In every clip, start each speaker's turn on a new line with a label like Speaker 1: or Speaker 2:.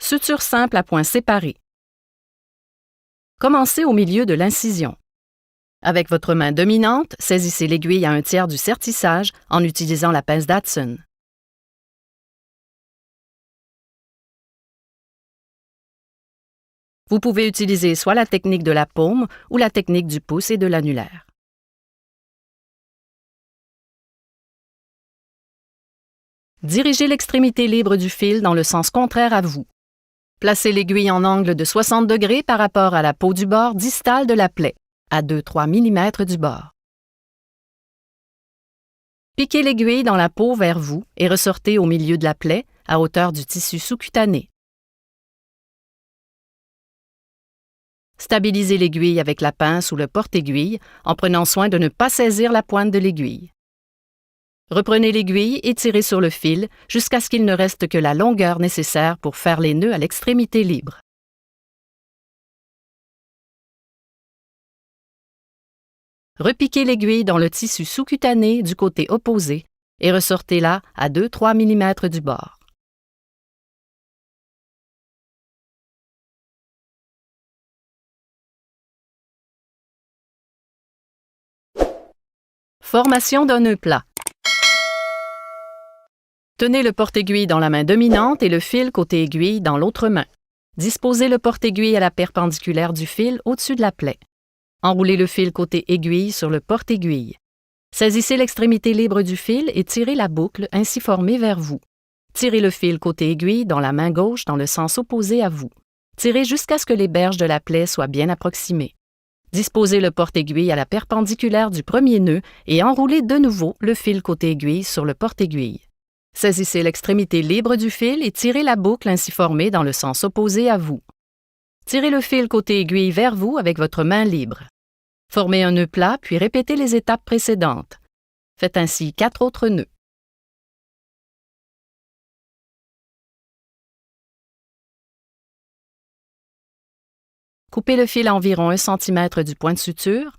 Speaker 1: Suture simple à points séparés. Commencez au milieu de l'incision. Avec votre main dominante, saisissez l'aiguille à 1/3 du sertissage en utilisant la pince Dodson. Vous pouvez utiliser soit la technique de la paume ou la technique du pouce et de l'annulaire. Dirigez l'extrémité libre du fil dans le sens contraire à vous. Placez l'aiguille en angle de 60 degrés par rapport à la peau du bord distal de la plaie, à 2-3 mm du bord. Piquez l'aiguille dans la peau vers vous et ressortez au milieu de la plaie, à hauteur du tissu sous-cutané. Stabilisez l'aiguille avec la pince ou le porte-aiguille en prenant soin de ne pas saisir la pointe de l'aiguille. Reprenez l'aiguille et tirez sur le fil jusqu'à ce qu'il ne reste que la longueur nécessaire pour faire les nœuds à l'extrémité libre. Repiquez l'aiguille dans le tissu sous-cutané du côté opposé et ressortez-la à 2-3 mm du bord. Formation d'un nœud plat. Tenez le porte-aiguille dans la main dominante et le fil côté aiguille dans l'autre main. Disposez le porte-aiguille à la perpendiculaire du fil au-dessus de la plaie. Enroulez le fil côté aiguille sur le porte-aiguille. Saisissez l'extrémité libre du fil et tirez la boucle ainsi formée vers vous. Tirez le fil côté aiguille dans la main gauche dans le sens opposé à vous. Tirez jusqu'à ce que les berges de la plaie soient bien approximées. Disposez le porte-aiguille à la perpendiculaire du premier nœud et enroulez de nouveau le fil côté aiguille sur le porte-aiguille. Saisissez l'extrémité libre du fil et tirez la boucle ainsi formée dans le sens opposé à vous. Tirez le fil côté aiguille vers vous avec votre main libre. Formez un nœud plat, puis répétez les étapes précédentes. Faites ainsi 4 autres nœuds. Coupez le fil à environ 1 cm du point de suture.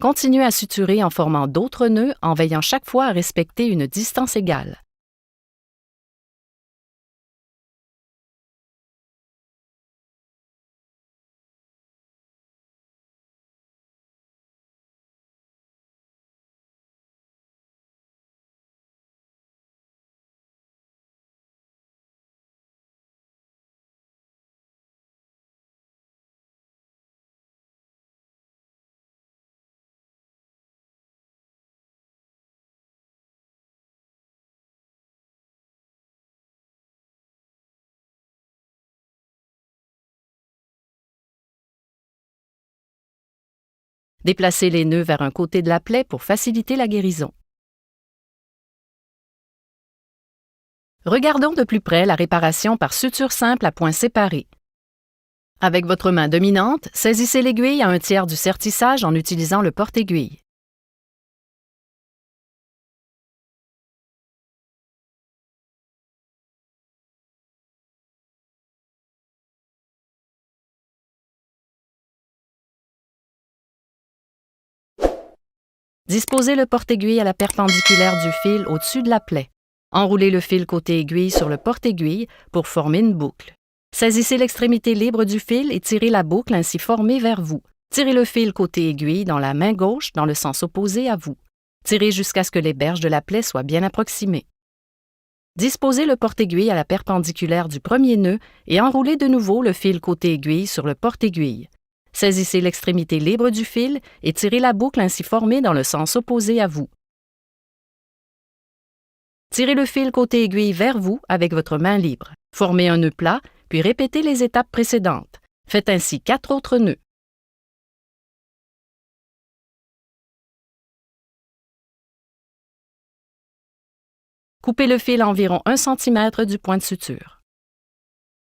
Speaker 1: Continuez à suturer en formant d'autres nœuds en veillant chaque fois à respecter une distance égale. Déplacez les nœuds vers un côté de la plaie pour faciliter la guérison. Regardons de plus près la réparation par suture simple à points séparés. Avec votre main dominante, saisissez l'aiguille à 1/3 du sertissage en utilisant le porte-aiguille. Disposez le porte-aiguille à la perpendiculaire du fil au-dessus de la plaie. Enroulez le fil côté aiguille sur le porte-aiguille pour former une boucle. Saisissez l'extrémité libre du fil et tirez la boucle ainsi formée vers vous. Tirez le fil côté aiguille dans la main gauche dans le sens opposé à vous. Tirez jusqu'à ce que les berges de la plaie soient bien approximées. Disposez le porte-aiguille à la perpendiculaire du premier nœud et enroulez de nouveau le fil côté aiguille sur le porte-aiguille. Saisissez l'extrémité libre du fil et tirez la boucle ainsi formée dans le sens opposé à vous. Tirez le fil côté aiguille vers vous avec votre main libre. Formez un nœud plat, puis répétez les étapes précédentes. Faites ainsi 4 autres nœuds. Coupez le fil à environ 1 cm du point de suture.